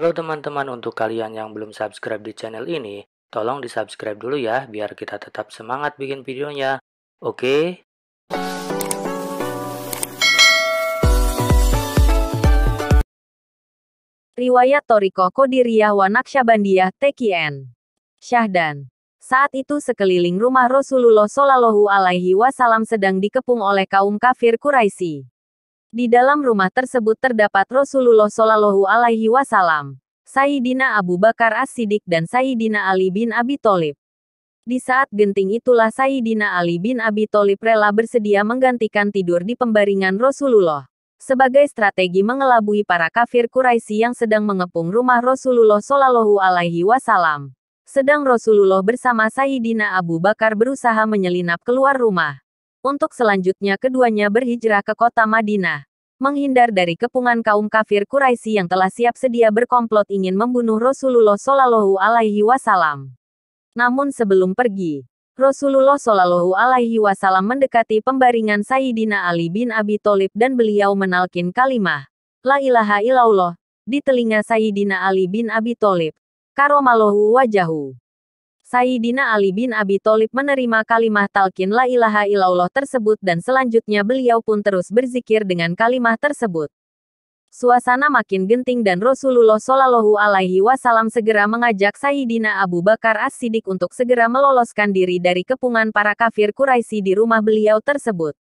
Halo teman-teman, untuk kalian yang belum subscribe di channel ini, tolong di-subscribe dulu ya, biar kita tetap semangat bikin videonya. Oke? Riwayat Thoriqah Qadiriyah wa Naqsyabandiyah TKN. Syahdan. Saat itu sekeliling rumah Rasulullah Shallallahu Alaihi Wasallam sedang dikepung oleh kaum kafir Quraisy. Di dalam rumah tersebut terdapat Rasulullah Shallallahu Alaihi Wasallam, Sayyidina Abu Bakar As-Siddiq dan Sayyidina Ali bin Abi Thalib. Di saat genting itulah Sayyidina Ali bin Abi Thalib rela bersedia menggantikan tidur di pembaringan Rasulullah, sebagai strategi mengelabui para kafir Quraisy yang sedang mengepung rumah Rasulullah Shallallahu Alaihi Wasallam. Sedang Rasulullah bersama Sayyidina Abu Bakar berusaha menyelinap keluar rumah. Untuk selanjutnya keduanya berhijrah ke kota Madinah, menghindar dari kepungan kaum kafir Quraisy yang telah siap sedia berkomplot ingin membunuh Rasulullah Shallallahu Alaihi Wasallam. Namun sebelum pergi, Rasulullah Shallallahu Alaihi Wasallam mendekati pembaringan Sayyidina Ali bin Abi Thalib dan beliau menalkin kalimah La ilaha illallah di telinga Sayyidina Ali bin Abi Thalib. Karomallahu wajahu. Sayyidina Ali bin Abi Thalib menerima kalimah talqin la ilaha illallah tersebut dan selanjutnya beliau pun terus berzikir dengan kalimah tersebut. Suasana makin genting dan Rasulullah Shallallahu Alaihi Wasallam segera mengajak Sayyidina Abu Bakar As-Siddiq untuk segera meloloskan diri dari kepungan para kafir Quraisy di rumah beliau tersebut.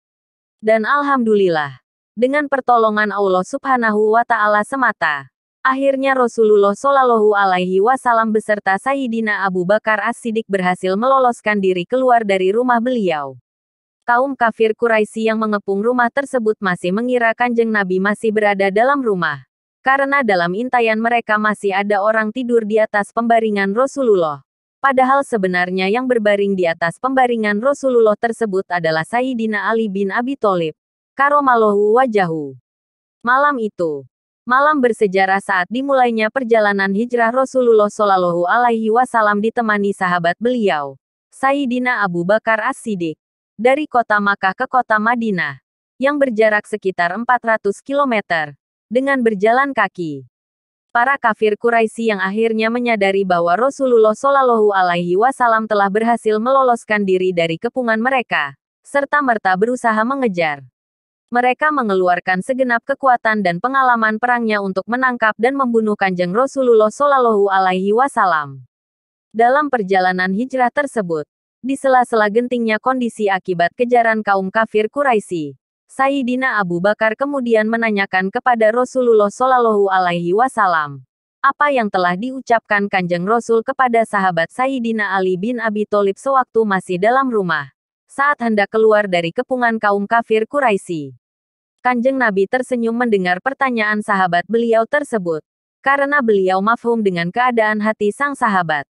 Dan alhamdulillah, dengan pertolongan Allah Subhanahu wa Ta'ala semata, akhirnya Rasulullah Shallallahu Alaihi Wasallam beserta Sayyidina Abu Bakar As-Siddiq berhasil meloloskan diri keluar dari rumah beliau. Kaum kafir Quraisy yang mengepung rumah tersebut masih mengira Kanjeng Nabi masih berada dalam rumah. Karena dalam intayan mereka masih ada orang tidur di atas pembaringan Rasulullah. Padahal sebenarnya yang berbaring di atas pembaringan Rasulullah tersebut adalah Sayyidina Ali bin Abi Thalib. Karomallahu wajahu. Malam itu, malam bersejarah saat dimulainya perjalanan hijrah Rasulullah Shallallahu Alaihi Wasallam ditemani sahabat beliau, Sayyidina Abu Bakar As-Siddiq, dari kota Makkah ke kota Madinah, yang berjarak sekitar 400 km, dengan berjalan kaki. Para kafir Quraisy yang akhirnya menyadari bahwa Rasulullah Shallallahu Alaihi Wasallam telah berhasil meloloskan diri dari kepungan mereka, serta-merta berusaha mengejar. Mereka mengeluarkan segenap kekuatan dan pengalaman perangnya untuk menangkap dan membunuh Kanjeng Rasulullah Shallallahu Alaihi Wasallam. Dalam perjalanan hijrah tersebut, di sela-sela gentingnya kondisi akibat kejaran kaum kafir Quraisy, Sayyidina Abu Bakar kemudian menanyakan kepada Rasulullah Shallallahu Alaihi Wasallam, apa yang telah diucapkan Kanjeng Rasul kepada sahabat Sayyidina Ali bin Abi Thalib sewaktu masih dalam rumah, saat hendak keluar dari kepungan kaum kafir Quraisy. Kanjeng Nabi tersenyum mendengar pertanyaan sahabat beliau tersebut, karena beliau mafhum dengan keadaan hati sang sahabat.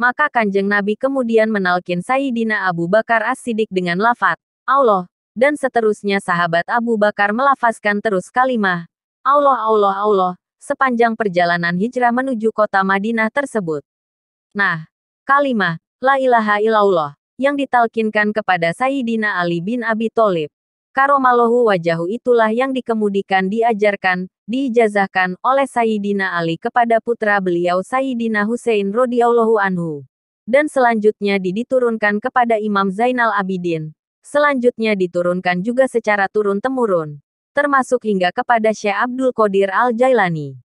Maka Kanjeng Nabi kemudian menalkin Sayyidina Abu Bakar As-Siddiq dengan lafaz Allah, dan seterusnya sahabat Abu Bakar melafazkan terus kalimah Allah Allah Allah sepanjang perjalanan hijrah menuju kota Madinah tersebut. Nah, kalimah La ilaha illallah yang ditalkinkan kepada Sayyidina Ali bin Abi Thalib, Karomallahu wajahu itulah yang dikemudikan diajarkan, diijazahkan oleh Sayyidina Ali kepada putra beliau Sayyidina Husain radhiyallahu anhu. Dan selanjutnya diturunkan kepada Imam Zainal Abidin. Selanjutnya diturunkan juga secara turun-temurun, termasuk hingga kepada Syekh Abdul Qadir Al-Jailani.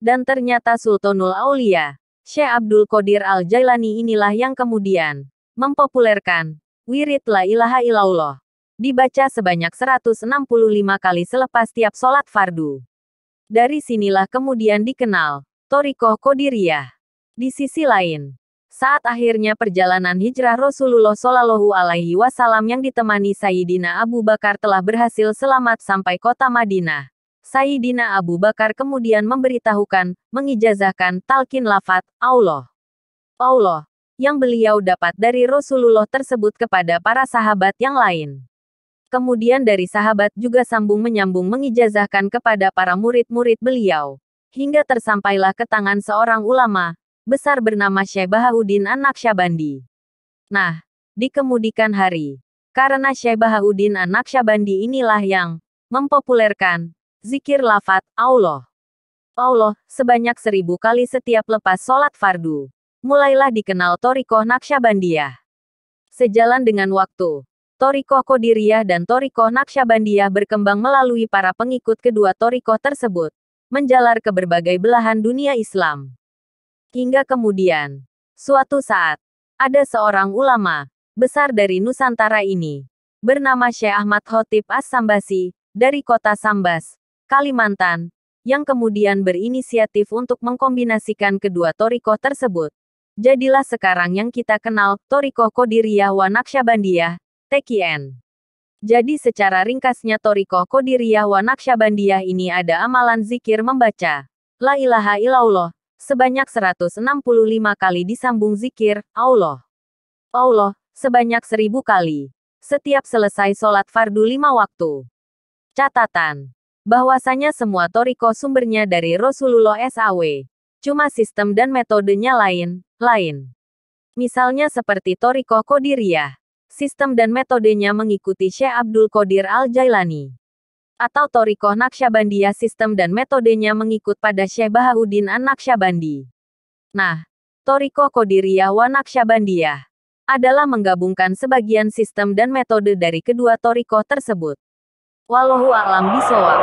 Dan ternyata Sultanul Aulia, Syekh Abdul Qadir Al-Jailani inilah yang kemudian mempopulerkan wirid La ilaha illallah, dibaca sebanyak 165 kali selepas tiap sholat fardu. Dari sinilah kemudian dikenal Thoriqah Qadiriyah. Di sisi lain, saat akhirnya perjalanan hijrah Rasulullah Shallallahu Alaihi Wasallam yang ditemani Sayyidina Abu Bakar telah berhasil selamat sampai kota Madinah, Sayyidina Abu Bakar kemudian memberitahukan, mengijazahkan talqin lafaz Allah Allah yang beliau dapat dari Rasulullah tersebut kepada para sahabat yang lain. Kemudian dari sahabat juga sambung menyambung mengijazahkan kepada para murid-murid beliau, hingga tersampailah ke tangan seorang ulama besar bernama Syekh Bahauddin An-Naqsyabandi. Nah, di kemudian hari, karena Syekh Bahauddin An-Naqsyabandi inilah yang mempopulerkan zikir lafaz Allah Allah, sebanyak 1000 kali setiap lepas sholat fardu. Mulailah dikenal Thariqah Naqsyabandiyah. Sejalan dengan waktu, Thariqah Qadiriyah dan Thariqah Naqsyabandiyah berkembang melalui para pengikut kedua thariqah tersebut, menjalar ke berbagai belahan dunia Islam. Hingga kemudian, suatu saat, ada seorang ulama besar dari Nusantara ini, bernama Syekh Ahmad Khotib As-Sambasi, dari kota Sambas, Kalimantan, yang kemudian berinisiatif untuk mengkombinasikan kedua thariqah tersebut. Jadilah sekarang yang kita kenal, Thariqah Qadiriyah wa Naqsyabandiyah, TQN. Jadi secara ringkasnya Thariqah Qadiriyah wa Naqsyabandiyah ini ada amalan zikir membaca La ilaha illallah sebanyak 165 kali disambung zikir Allah sebanyak 1000 kali setiap selesai sholat fardu 5 waktu. Catatan bahwasanya semua thariqah sumbernya dari Rasulullah SAW. Cuma sistem dan metodenya lain. Misalnya seperti Thariqah Qadiriyah. Sistem dan metodenya mengikuti Syekh Abdul Qadir Al-Jailani. Atau Thariqah Naqsyabandiyah sistem dan metodenya mengikut pada Syekh Bahauddin An-Naqsyabandi. Nah, Thariqah Qadiriyah wa Naqsyabandiyah adalah menggabungkan sebagian sistem dan metode dari kedua thariqah tersebut. Wallahu a'lam bishawab.